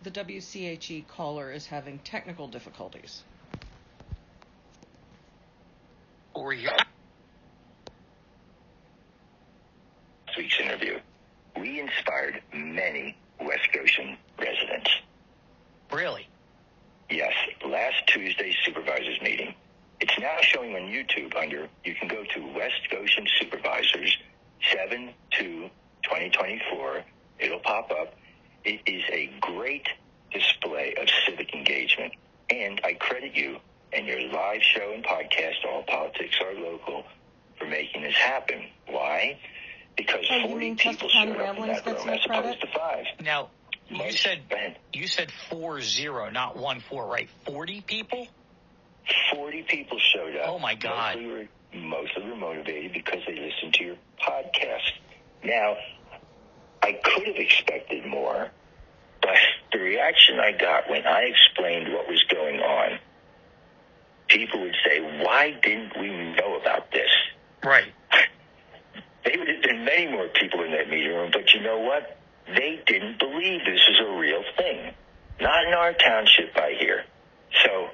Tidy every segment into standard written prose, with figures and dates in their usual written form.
The WCHE caller is having technical difficulties. Over here. Last week's interview, we inspired many West Goshen residents. Really? Yes, last Tuesday's supervisors meeting. It's now showing on YouTube under, you can go to West Goshen Supervisors 7/2/2024. It'll pop up. It is a great display of civic engagement. And I credit you and your live show and podcast, All Politics Are Local, for making this happen. Why? Because 40 people showed up in that room as opposed to 5. Now, you said 40, not 14, right? 40 people? 40 people showed up. Oh, my God. Mostly were motivated because they listened to your podcast. Now, I could have expected more, but the reaction I got when I explained what was going on, people would say, why didn't we know about this? Right. There would have been many more people in that meeting room, but you know what? They didn't believe this was a real thing. Not in our township, I hear. So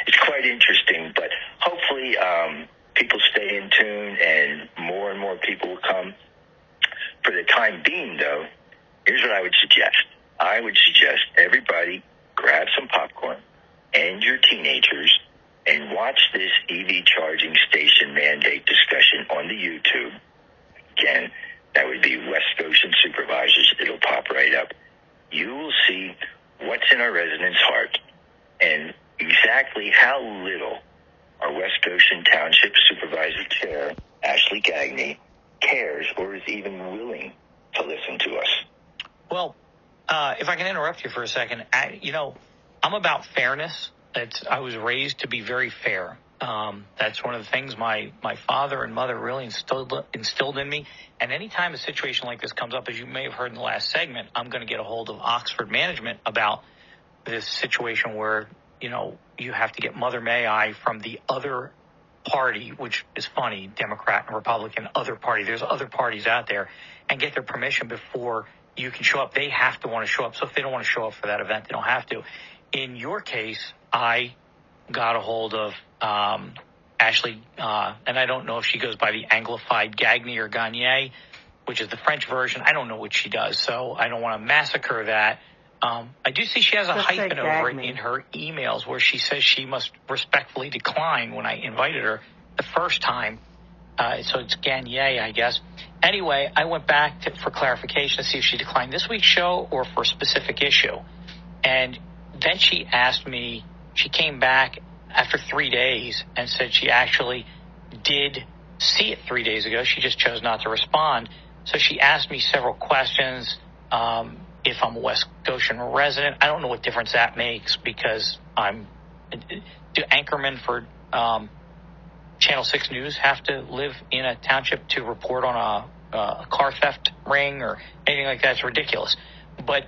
it's quite interesting, but hopefully people stay in tune and more people will come. For the time being, though, here's what I would suggest. I would suggest everybody grab some popcorn and your teenagers and watch this EV charging station mandate discussion on the YouTube. Again, that would be West Goshen Supervisors. It'll pop right up. You will see what's in our residents' heart and exactly how little our West Goshen Township Supervisor Chair, Ashley Gagne, cares or is even willing to listen to us. Well, if I can interrupt you for a second, I'm about fairness. I was raised to be very fair. That's one of the things my father and mother really instilled in me. And anytime a situation like this comes up, as you may have heard in the last segment, I'm going to get a hold of Oxford management about this situation where, you have to get Mother May I from the other party, which is funny, Democrat and Republican, other party. There's other parties out there, and get their permission before you can show up. They have to want to show up. So if they don't want to show up for that event, they don't have to. In your case, I got a hold of Ashley, and I don't know if she goes by the Anglified Gagne or Gagne, which is the French version. I don't know what she does, so I don't want to massacre that. I do see she has a hyphen over it in her emails where she says she must respectfully decline when I invited her the first time. So it's Gagne, I guess. Anyway, I went back for clarification to see if she declined this week's show or for a specific issue. And then she asked me, she came back after 3 days and said she actually did see it 3 days ago. She just chose not to respond. So she asked me several questions. If I'm a West Goshen resident, I don't know what difference that makes because do anchormen for Channel 6 News have to live in a township to report on a car theft ring or anything like that? It's ridiculous. But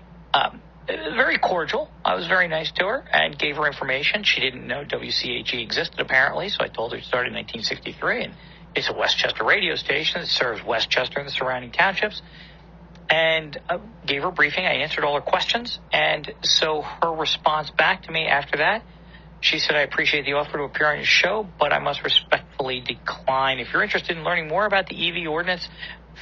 very cordial. I was very nice to her and gave her information. She didn't know WCHE existed, apparently, so I told her it started in 1963, and it's a Westchester radio station that serves Westchester and the surrounding townships. And gave her a briefing. I answered all her questions. And so her response back to me after that, she said, I appreciate the offer to appear on your show, but I must respectfully decline. If you're interested in learning more about the EV ordinance,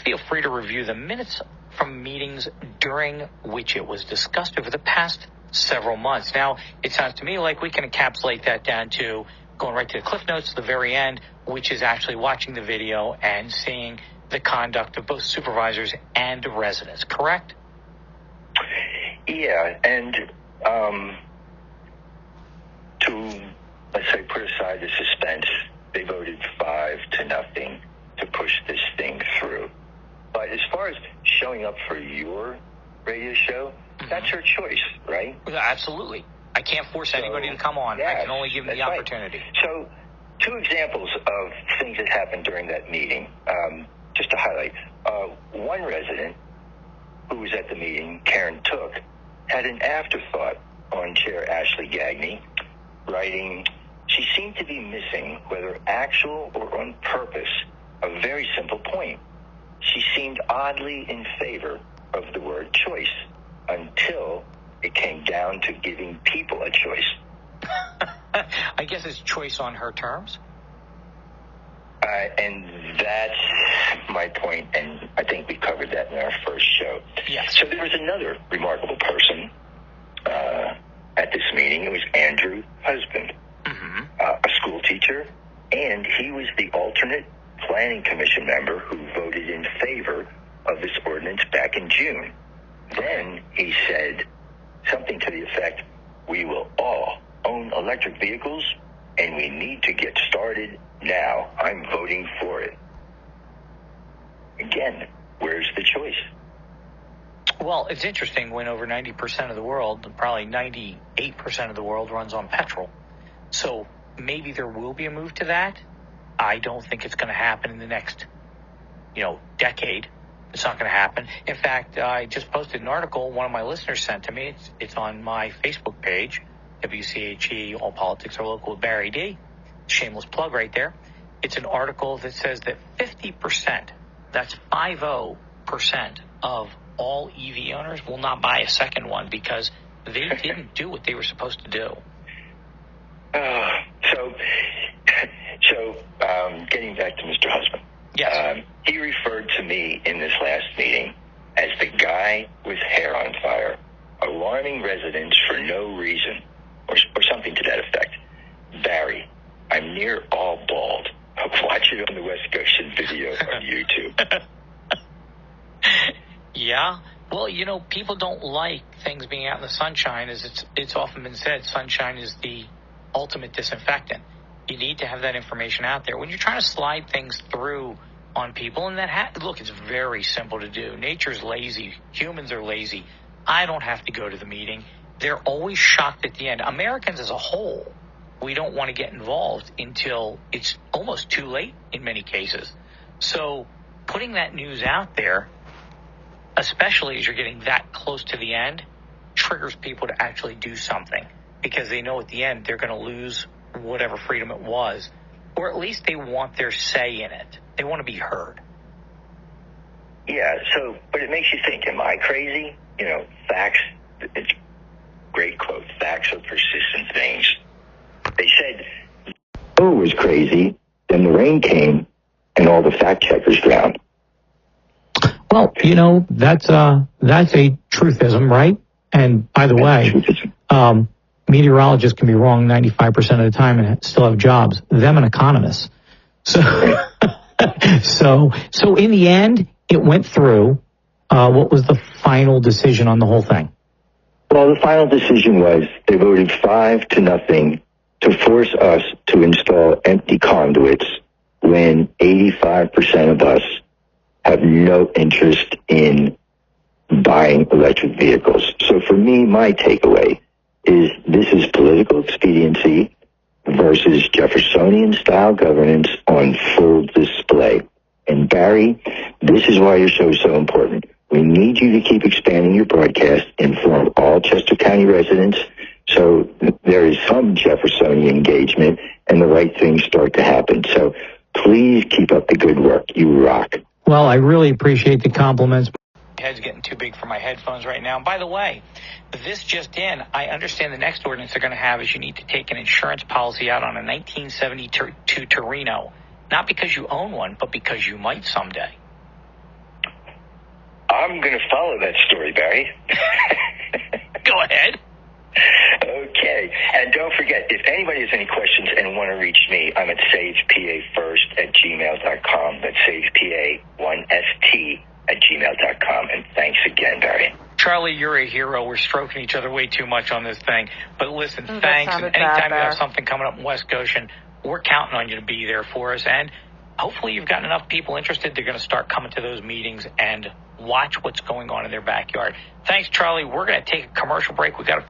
feel free to review the minutes from meetings during which it was discussed over the past several months. Now, it sounds to me like we can encapsulate that down to going right to the cliff notes at the very end, which is actually watching the video and seeing the conduct of both supervisors and residents, correct? Yeah, and to, let's say, put aside the suspense, they voted 5-0 to push this thing through. But as far as showing up for your radio show, that's her choice, right? Absolutely. I can't force anybody to come on. Yes, I can only give them the opportunity. Right. So 2 examples of things that happened during that meeting. Just to highlight, one resident who was at the meeting, Karen Took, had an afterthought on Chair Ashley Gagne, writing, she seemed to be missing, whether actual or on purpose, a very simple point. She seemed oddly in favor of the word choice until it came down people a choice. I guess it's choice on her terms. And that's my point, and I think we covered that in our first show. Yes. So there was another remarkable person at this meeting. It was Andrew Husband, a school teacher, and he was the alternate planning commission member who voted in favor of this ordinance back in June. Then he said something to the effect, we will all own electric vehicles, and we need to get started now. I'm voting for it. Again, where's the choice? Well, it's interesting when over 90% of the world, probably 98% of the world, runs on petrol. So maybe there will be a move to that. I don't think it's going to happen in the next, decade. It's not going to happen. In fact, I just posted an article one of my listeners sent to me. It's on my Facebook page, WCHE, All Politics Are Local with Barry D. Shameless plug right there. It's an article that says that 50%, that's 50% of all EV owners will not buy a second one because they didn't do what they were supposed to do. So getting back to Mr. Husband. Yes. He referred to me in this last meeting as the guy with hair on fire, alarming residents for no reason, or something to that effect. Barry, I'm near all bald. Watch it on the West Goshen video on YouTube. Yeah. Well, people don't like things being out in the sunshine. As it's often been said, sunshine is the ultimate disinfectant. You need to have that information out there. When you're trying to slide things through on people, and look, it's very simple to do. Nature's lazy. Humans are lazy. I don't have to go to the meeting. They're always shocked at the end. Americans as a whole, we don't want to get involved until it's almost too late in many cases. So putting that news out there, especially as you're getting that close to the end, triggers people to actually do something because they know at the end they're going to lose whatever freedom it was, or at least they want their say in it. They want to be heard. Yeah, but it makes you think, am I crazy? Facts, it's great quote, facts are persistent things. They said, oh, it was crazy, then the rain came, and all the fact checkers drowned. Well, that's a truthism, right? And by the way, meteorologists can be wrong 95% of the time and still have jobs. Them and economists. So, so in the end, it went through. What was the final decision on the whole thing? Well, the final decision was they voted 5-0 to force us to install empty conduits when 85% of us have no interest in buying electric vehicles. So for me, my takeaway is this is political expediency versus Jeffersonian-style governance on full display. And Barry, this is why your show is so important. We need you to keep expanding your broadcast, inform all Chester County residents, so there is some Jeffersonian engagement and the right things start to happen. So please keep up the good work. You rock. Well, I really appreciate the compliments. My head's getting too big for my headphones right now. And by the way, this just in, I understand the next ordinance they're going to have is you need to take an insurance policy out on a 1972 Torino. Not because you own one, but because you might someday. I'm going to follow that story, Barry. Go ahead. Okay. And don't forget, if anybody has any questions and want to reach me, I'm at sagepafirst@gmail.com. That's sagepA1st@gmail.com. And thanks again, Barry. Charlie, you're a hero. We're stroking each other way too much on this thing. But listen, thanks. And sounded anytime bad, you have Bear. something coming up in West Goshen, we're counting on you to be there for us. And hopefully you've gotten enough people interested. They're going to start coming to those meetings and watch what's going on in their backyard. Thanks, Charlie. We're going to take a commercial break. We got to